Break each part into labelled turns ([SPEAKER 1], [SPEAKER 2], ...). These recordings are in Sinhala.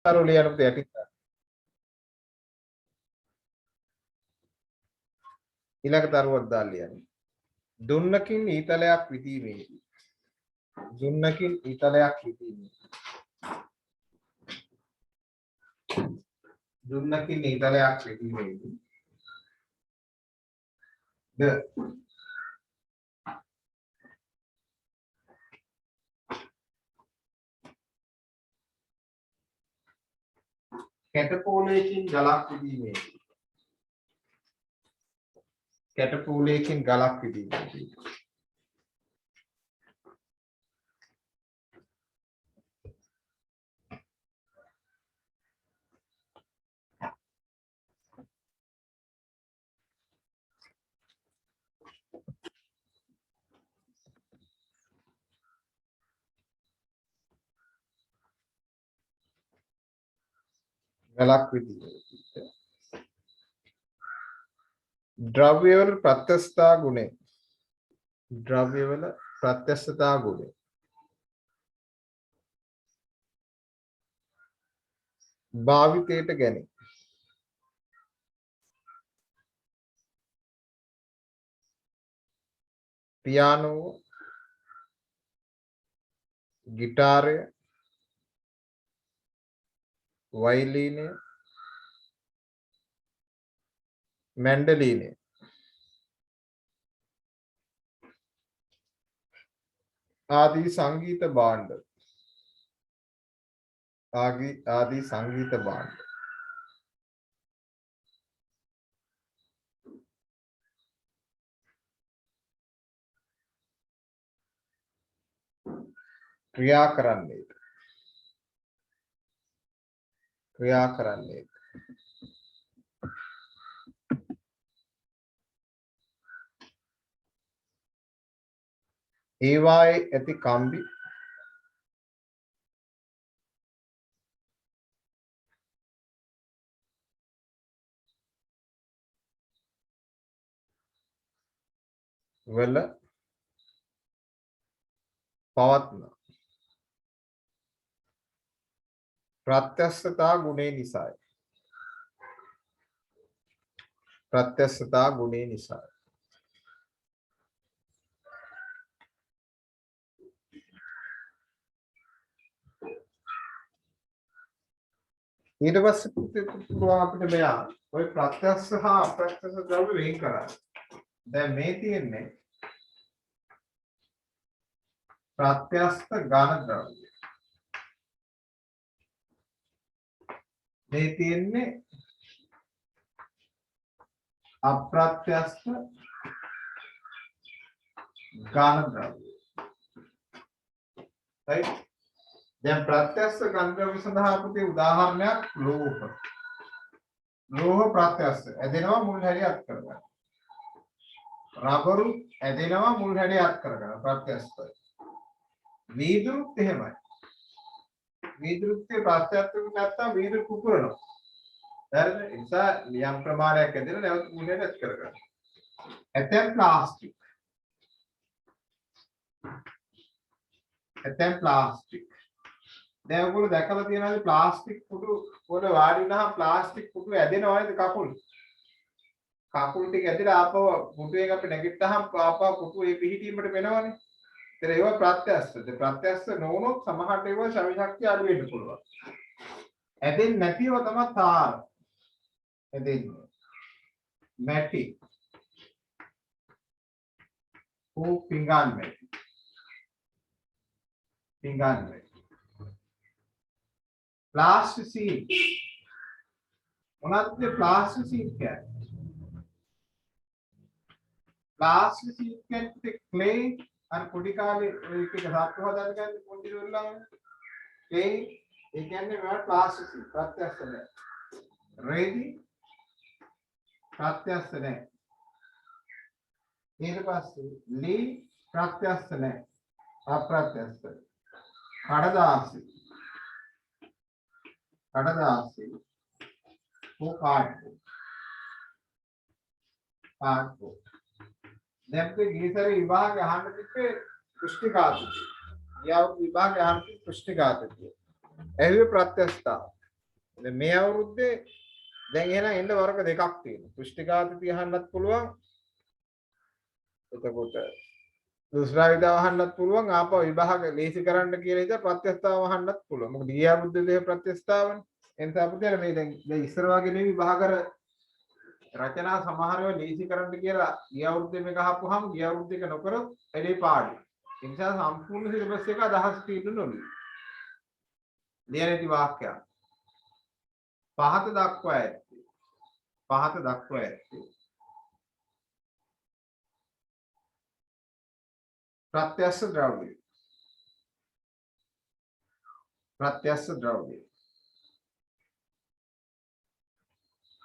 [SPEAKER 1] අරුලියන යටි ඊළඟ දරුවක් දාලා ලියන්නේ. දුන්නකින් ඊතලයක් විදීමේදී. දුන්නකින් ඊතලයක් විදීමේදී. දුන්නකින් ඊතලයක් විදීමේදී. ද කැටපෝලයකින් ගලක් විදීමේදී. කැටපෝලයකින් ගලක් විදීමේදී. ගලක් විදීමේදී. ද්‍රව්‍යවල ප්‍රත්‍යස්ථතා ගුණය. ද්‍රව්‍යවල ප්‍රත්‍යස්ථතා ගුණය. භාවිතයට ගැනේ. පියානෝ, ගිටාරය, වයලීනය, මැන්ඩලීනය ආදී සංගීත භාණ්ඩ. ආදී සංගීත භාණ්ඩ. ක්‍රියා කරන්නේ. ක්‍රියා කරන්නේ. ඒවායේ ඇති කම්බි වල පවත්න ප්‍රත්‍යස්ථතා ගුණය නිසායි. ප්‍රත්‍යස්ථතා ගුණය නිසායි. ඊට පස්සේ පුතේ අපිට මෙයා ඔය ප්‍රත්‍යස්ස හා අප්‍රත්‍යස්ස ද්‍රව්‍ය වෙන් කරන්න. දැන් මේ තියෙන්නේ ප්‍රත්‍යස්ස ඝන ද්‍රව්‍ය. මේ තියෙන්නේ අප්‍රත්‍යස්ස ඝන ද්‍රව්‍ය. right? දැන් ප්‍රත්‍යස්ස ඝන ද්‍රව්‍ය සඳහා පුතේ උදාහරණයක් ලෝහ. ලෝහ ප්‍රත්‍යස්ස ඇදෙනවා මුල් හැඩය අත් කරගන්න. රබරු ඇදෙනවා මුල් හැඩය අත් කරගන්න ප්‍රත්‍යස්ස. වීදුරුත් එහෙමයි. වීදුරුත්තේ ප්‍රත්‍යස්ස නැත්තම් වීදුරු කුපුරනවා. හරිද? ඒ නිසා යම් ප්‍රමාණයක් ඇදෙලා නැවත මුල් හැඩය අත් කරගන්න. ඇතැම් ප්ලාස්ටික්. ඇතැම් ප්ලාස්ටික්. දැන් ඔයගොල්ලෝ දැකලා තියෙනවාද ප්ලාස්ටික් පුටු වල වාඩි වුණාම ප්ලාස්ටික් පුටු ඇදෙනවද කකුල්? කකුල් ටික ඇදලා ආපහු පුටුවෙන් අපි නැගිට්ටාම ආපහු පුටු ඒ පිහිටීමට වෙනවනේ. ඒතර ඒවා ප්‍රත්‍යස්ස. ප්‍රත්‍යස්ස නොවුනොත් සමහරට ඒවා ශක්තිය අඩු වෙන්න පුළුවන්. ඇදෙන්නේ නැතිව තමයි තාර. ඇදෙන්නේ. මැටි. පිඟාන් මැටි. පිඟාන් මැටි. प्लास्टिसीन මොනවද ප්ලාස්ටිසින් කියන්නේ? ප්ලාස්ටිසින් කියන්නේ ක්ලේ අර පොඩි කාලේ එක සාත්තු හදාගෙන ගන්න පොඩි දොල්ලම ක්ලේ ඒ කියන්නේ මේවා ප්ලාස්ටිසින් ප්‍රත්‍යස්ස නැහැ. රේදි ප්‍රත්‍යස්ස නැහැ. ඊට පස්සේ ලී ප්‍රත්‍යස්ස නැහැ. අප්‍රත්‍යස්ස. කඩදාසි කඩදාසි कार्डबोर्ड දැන් ගියසර විභාග අහන්න තිබ්බේ පුස්තිකාතිය. යාව විභාග අහන්න තිබ්බේ පුස්තිකාතිය. එහේ ප්‍රත්‍යස්ථතාව. දැන් මේ අවුරුද්දේ දැන් එහෙනම් එන්න වර්ග දෙකක් තියෙනවා. පුෂ්ටිකාතිති අහන්නත් පුළුවන්. එතකොට දුෂ්ටාවිතාව අහන්නත් පුළුවන්. ආපහු විභාග ලේසි කරන්න කියලා ඉතින් ප්‍රත්‍යස්ථාව අහන්නත් පුළුවන්. මොකද ගිය අවුරුද්දේ ප්‍රත්‍යස්ථාවනේ. එනිසා පුතේ මේ දැන් ඉස්සර වගේ නෙවෙයි විභාග රචනා සමහරව ලේසි කරන්න කියලා ගිය අවුරුද්දේ මේක අහපුවාම ගිය අවුරුද්දේ එක නොකරොත් එලේ පාඩු. ඒ නිසා සම්පූර්ණ සිලබස් එක අදහස් තියෙන්න ඕනේ. ලියන වාක්‍යයක්. පහත දක්වා ඇත්තේ. පහත දක්වා ඇත්තේ. प्रत्यक्ष द्रव्य. प्रत्यक्ष द्रव्य.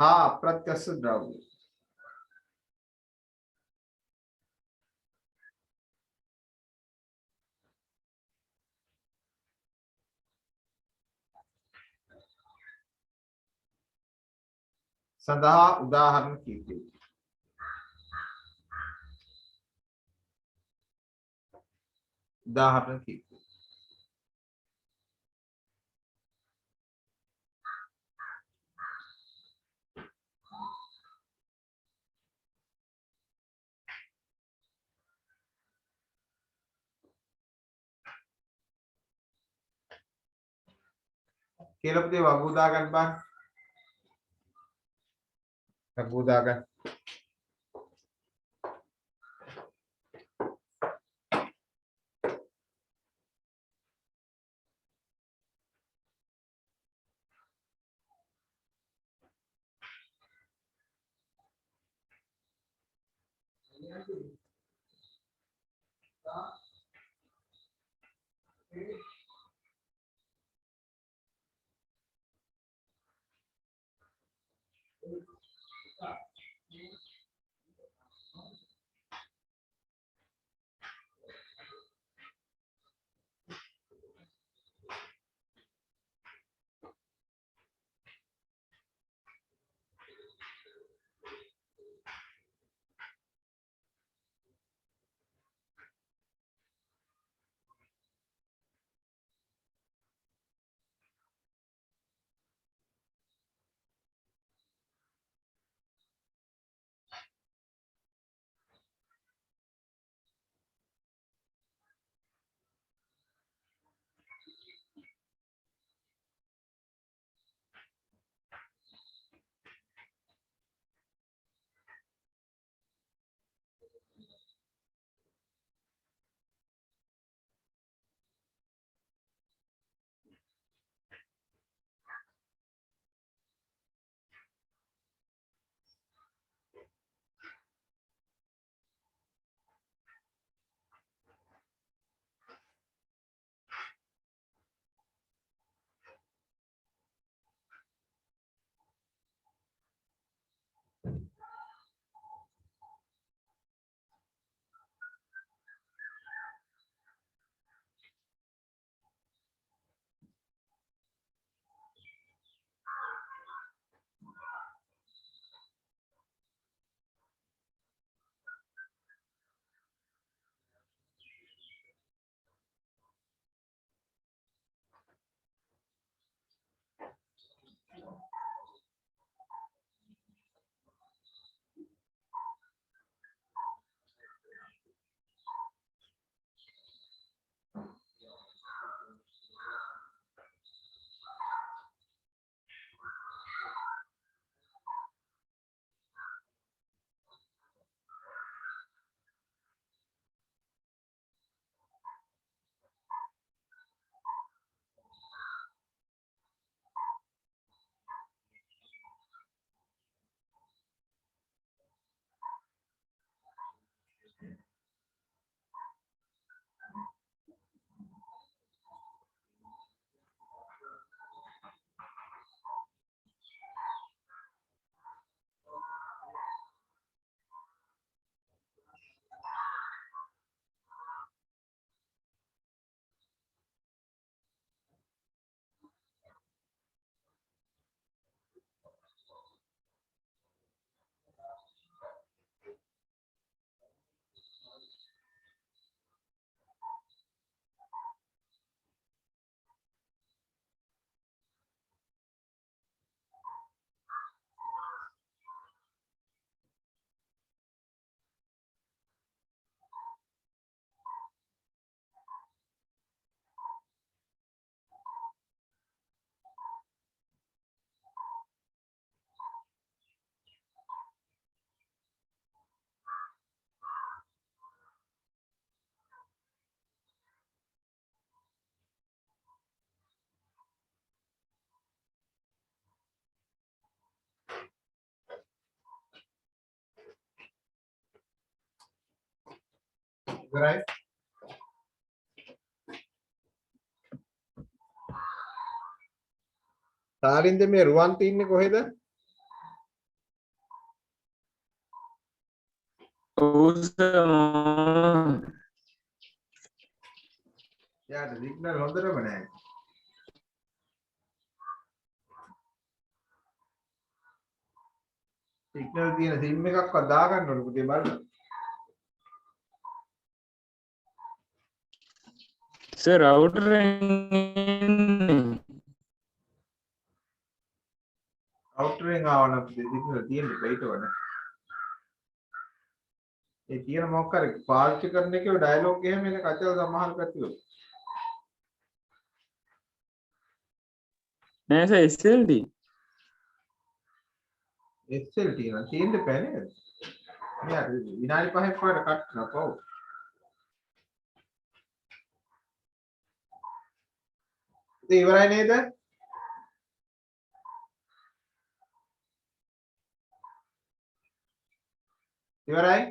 [SPEAKER 1] हाँ अप्रत्यक्ष द्रव्य. सदा उदाहरण कीजिए. उदाहरण कीजिए. කියලා පුතේ වගුදා ගන්න බං. වගුදා ගන්න. ඉවරයි. තාලින්ද මේ රුවන් තින්නේ කොහෙද? යාට සිග්නල් හොඳටම නැහැ. සිග්නල් තියෙන සිම් එකක්වත් දාගන්න ඕනේ පුතේ බලන්න.
[SPEAKER 2] සර් රවුටර්
[SPEAKER 1] අවුට්ටරෙන් ආවනම් පුතේ සිග්නල් තියෙන්නේ බයිට වඩා. ඒ තියෙන මොකක් හරි පාවිච්චි කරන එකේ ඩයලොග් එහෙම එන කචල් සමහර පැතිවල.
[SPEAKER 2] නෑ සර් SLT
[SPEAKER 1] SLT නම් තියෙන්න බෑ නේද? මෙයා විනාඩි 5ක් වඩා කට් කරපුවා. ඉතින් ඉවරයි නේද? ඉවරයි.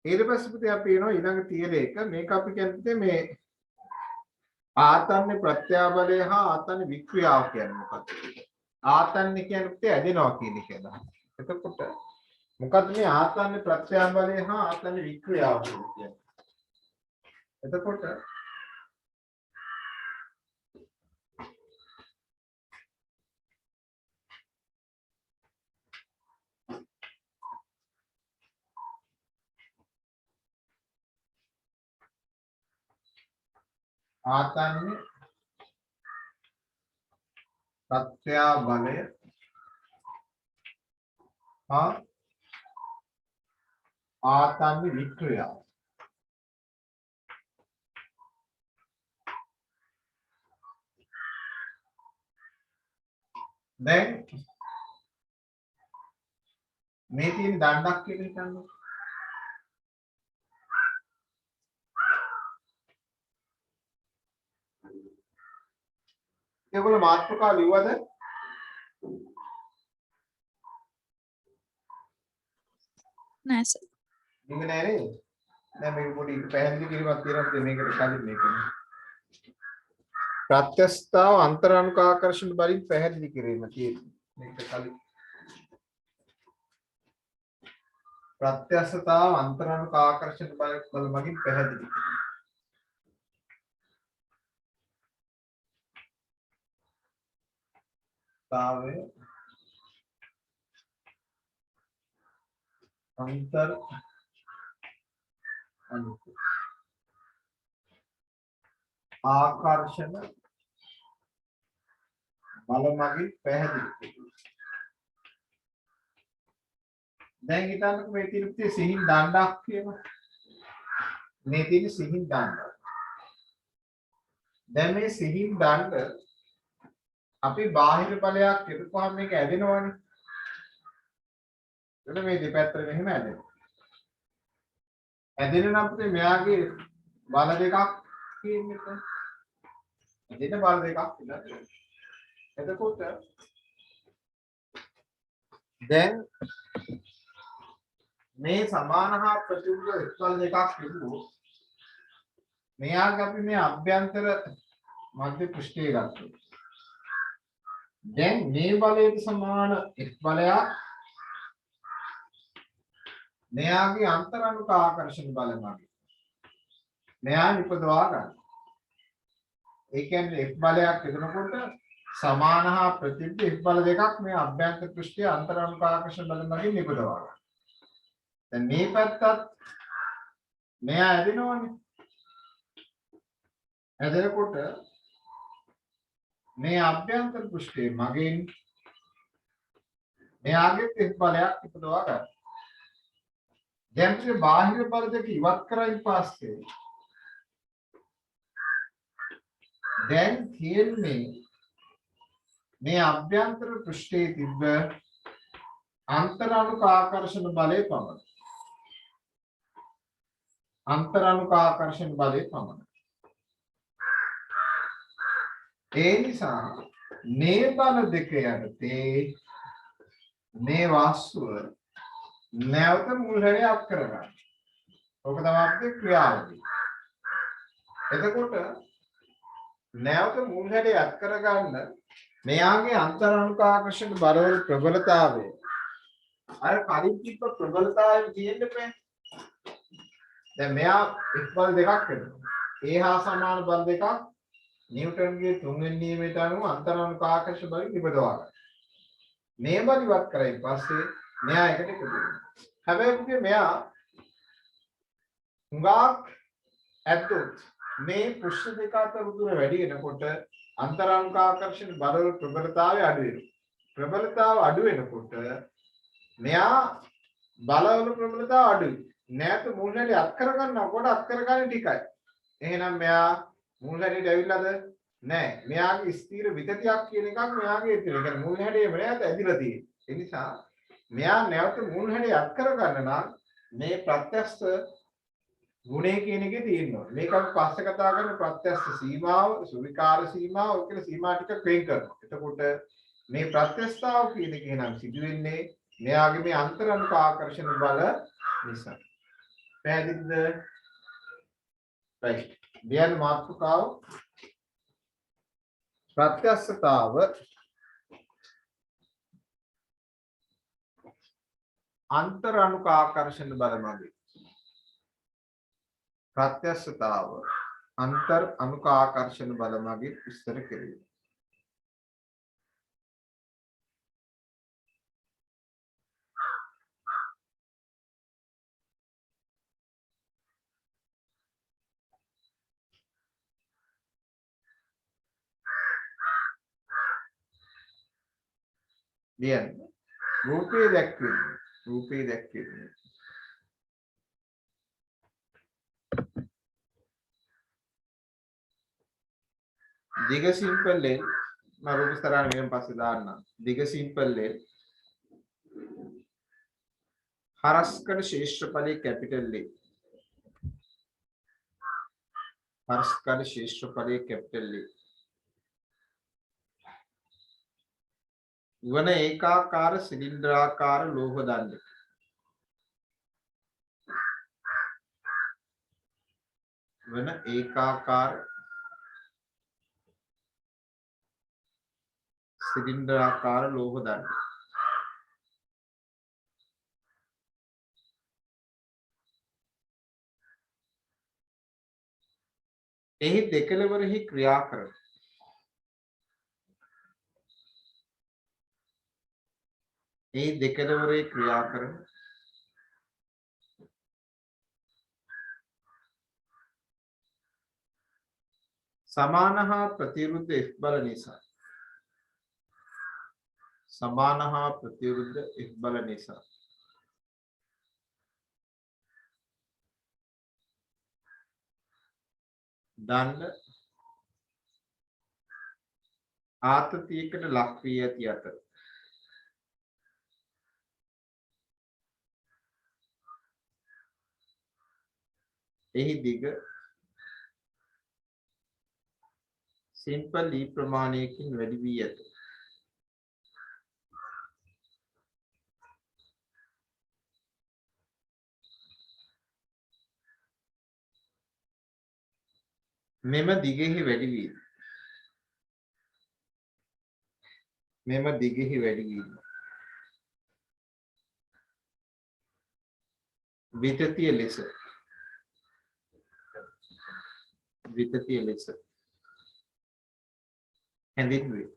[SPEAKER 1] ඊට පස්සේ පුතේ අපි එනවා ඊළඟ තියර එක. මේක අපි කියන්නේ මේ ආතන්න ප්‍රත්‍යාබලය හා ආතන්න වික්‍රියාව කියන්නේ මොකක්ද? ආතන්න කියන්නේ පුතේ ඇදෙනවා කියන එක නේද? එතකොට මොකද්ද මේ ආතන්න ප්‍රත්‍යාබලය හා ආතන්න වික්‍රියාව කියන්නේ? එතකොට ආතන්න ප්‍රත්‍යාබලය හා ආතන්න වික්‍රියාව. දැන් මේ තියෙන දණ්ඩක් කියලා හිතන්න. ඒගොල්ලෝ මාතෘකාව ලිව්වද?
[SPEAKER 3] නෑ සර්.
[SPEAKER 1] ලිව්වේ නෑ නේද? දැන් මේක පොඩි පැහැදිලි කිරීමක් තියෙනවා මේකට කලින් මේක. ප්‍රත්‍යස්ථාව අන්තරානුක ආකර්ෂණ බලින් පැහැදිලි කිරීම තියෙනවා. මේකට කලින් ප්‍රත්‍යස්ථතාව අන්තරානුක ආකර්ෂණ බල මගින් පැහැදිලි කිරීම. තාවය अंतर अनुक आकर्षण बल मगिන් පැහැදිලි කෙරේ. දැන් හිතන්නකෝ මේ තියෙන පුතේ සිහින් දණ්ඩක් කියලා. මේ තියෙන සිහින් දණ්ඩ. දැන් මේ සිහින් දණ්ඩ අපි බාහිර බලයක් යොදපුවාම මේක ඇදෙනවනේ. එතන මේ දෙපැත්තට මෙහෙම ඇදෙනවා. ඇදෙන නම් පුතේ මෙයාගේ බල දෙකක් තියෙන්නේ. ඇදෙන බල දෙකක් ඉන්නවා. එතකොට දැන් මේ සමාන හා ප්‍රතිවිරුද්ධ එක්වල දෙකක් තිබුණොත් මෙයාගේ අපි මේ අභ්‍යන්තර මධ්‍ය පෘෂ්ඨය ගන්නවා. දැන් මේ බලයට සමාන එක් බලයක් මෙයාගේ අන්තරානුක ආකර්ෂණ බල මගින් මෙයා නිපදවා ගන්න. ඒ කියන්නේ එක් බලයක් එතනකොට සමාන හා ප්‍රතිවිරුද්ධ එක් බල දෙකක් මේ අභ්‍යන්තර පෘෂ්ඨයේ අන්තරානුක ආකර්ෂණ බල මගින් නිපදවා ගන්න. දැන් මේ පැත්තත් මෙයා ඇදෙනවනේ. ඇදෙනකොට මේ අභ්‍යන්තර පෘෂ්ඨයේ මගින් මෙයාගේ එක් බලයක් නිපදවා ගන්න. දැන් මේ බාහිර බල දෙක ඉවත් කරයින් පස්සේ දැන් තියෙන්නේ මේ අභ්‍යන්තර පෘෂ්ඨයේ තිබ්බ අන්තරානුක ආකර්ෂණ බලය පමණයි. අන්තරානුක ආකර්ෂණ බලය පමණයි. ඒ නිසා මේ බල දෙක යටතේ මේ වාස්තුව නැවත මුල් හැඩය අත් කරගන්න. ඔක තමයි අපේ ක්‍රියාවලිය. එතකොට නැවත මුල් හැඩය අත් කරගන්න මෙයාගේ අන්තරානුකාකර්ෂණ බලවල ප්‍රබලතාවය අර කලින් තිබ්බ ප්‍රබලතාවයෙන් තියෙන්න බෑ. දැන් මෙයා එක් බල දෙකක් වෙනවා. ඒ හා සමාන බල දෙකක් නිව්ටන්ගේ තුන්වෙනි නියමයට අනුව අන්තරානුකාකර්ෂණ බලය නිබදවා ගන්න. මේ බල ඉවත් කරයින් පස්සේ මෙයා එකට එකතු වෙනවා. හැබැයි මෙයා හුඟක් ඇත්තොත් මේ පෘෂ්ඨ දෙක අතර දුර වැඩි වෙනකොට අන්තරානුකාකර්ෂණ බලවල ප්‍රබලතාවය අඩු වෙනවා. ප්‍රබලතාව අඩු වෙනකොට මෙයා බලවල ප්‍රබලතාව අඩුයි. නැත මුල් හැඩය අත් කරගන්නකොට අත් කරගන්නේ ටිකයි. එහෙනම් මෙයා මුල් හැඩයට ඇවිල්ලාද? නැහැ. මෙයාගේ ස්ථිර විතතියක් කියන එකක් මෙයාගේ තියෙනවා. ඒ කියන්නේ මුල් හැඩයම නෑත ඇදිලා තියෙන්නේ. ඒ නිසා මෙයා නැවත මුල් හැඩය අත් කරගන්න නම් මේ ප්‍රත්‍යස්ත ගුණය කියන එකේ තියෙනවා. මේක අපි පස්සේ කතා කරන ප්‍රත්‍යස්ත සීමාව, සුවිකාර සීමාව, ඔය කියන සීමා ටික වෙන් කරනවා. එතකොට මේ ප්‍රත්‍යස්තාව කියන එක නම් සිදු වෙන්නේ මෙයාගේ මේ අන්තරානුක ආකර්ෂණ බල නිසා. පැහැදිලිද? right. දෙයන් මාතෘකාව ප්‍රත්‍යස්තතාව අන්තරානුක ආකර්ෂණ බල මගින් ප්‍රත්‍යස්තතාව අන්තර් අනුක ආකර්ෂණ බල මගින් විස්තර කෙරේ. ලියන්න. රූපේ දැක්වෙන්නේ. දිග සිම්පල් ලෙන් මම රූප ස්තරාන මෙහෙම පස්සේ දාන්නම්. දිග සිම්පල් ලෙන් හරස්කඩ ශේෂ්ත්‍රඵලයේ කැපිටල් ලෙන්. හරස්කඩ ශේෂ්ත්‍රඵලයේ කැපිටල් ලෙන්. වන ඒකාකාර සිලින්ඩරාකාර ලෝහ දණ්ඩ. වන ඒකාකාර සිලින්ඩරාකාර ලෝහ දණ්ඩ. එහි දෙකලවරෙහි ක්‍රියා කරන සමාන හා ප්‍රතිවිරුද්ධ F බල නිසා දණ්ඩ ආතතියකට ලක් වී ඇති අතර එහි දිග සිම්පල් E ප්‍රමාණයකින් වැඩි වී ඇත. මෙම දිගෙහි වැඩි වීම විතතිය ලෙස හැඳින්වේ.